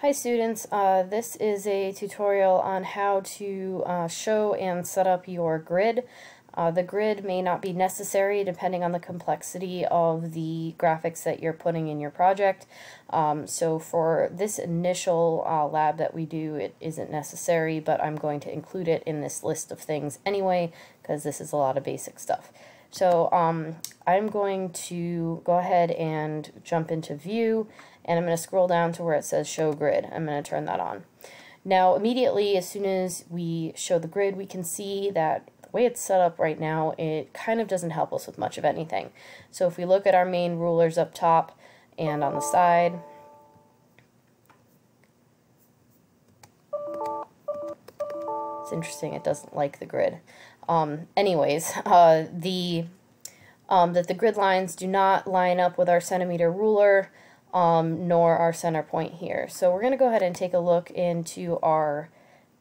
Hi students, this is a tutorial on how to show and set up your grid. The grid may not be necessary depending on the complexity of the graphics that you're putting in your project. So for this initial lab that we do, it isn't necessary, but I'm going to include it in this list of things anyway, because this is a lot of basic stuff. So I'm going to go ahead and jump into View, and I'm going to scroll down to where it says Show Grid. I'm going to turn that on. Now immediately, as soon as we show the grid, we can see that the way it's set up right now, it kind of doesn't help us with much of anything. So if we look at our main rulers up top and on the side, it's interesting, it doesn't like the grid. That the grid lines do not line up with our centimeter ruler, nor our center point here. So we're going to go ahead and take a look into our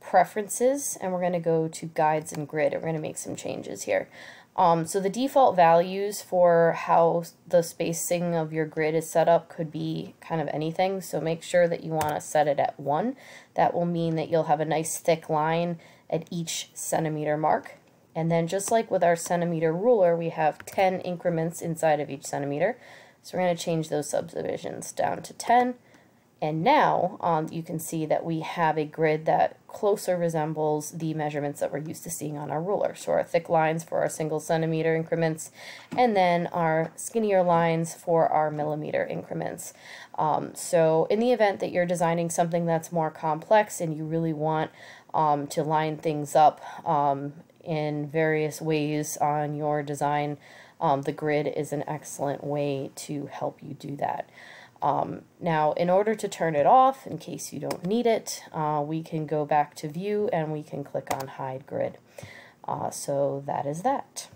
preferences, and we're going to go to guides and grid. We're going to make some changes here. So the default values for how the spacing of your grid is set up could be kind of anything, so make sure that you want to set it at 1. That will mean that you'll have a nice thick line at each centimeter mark. And then just like with our centimeter ruler, we have 10 increments inside of each centimeter. So we're going to change those subdivisions down to 10. And now you can see that we have a grid that closer resembles the measurements that we're used to seeing on our ruler. So our thick lines for our single centimeter increments, and then our skinnier lines for our millimeter increments. So in the event that you're designing something that's more complex and you really want to line things up in various ways on your design, the grid is an excellent way to help you do that. Now, in order to turn it off, in case you don't need it, we can go back to View and we can click on Hide Grid. So that is that.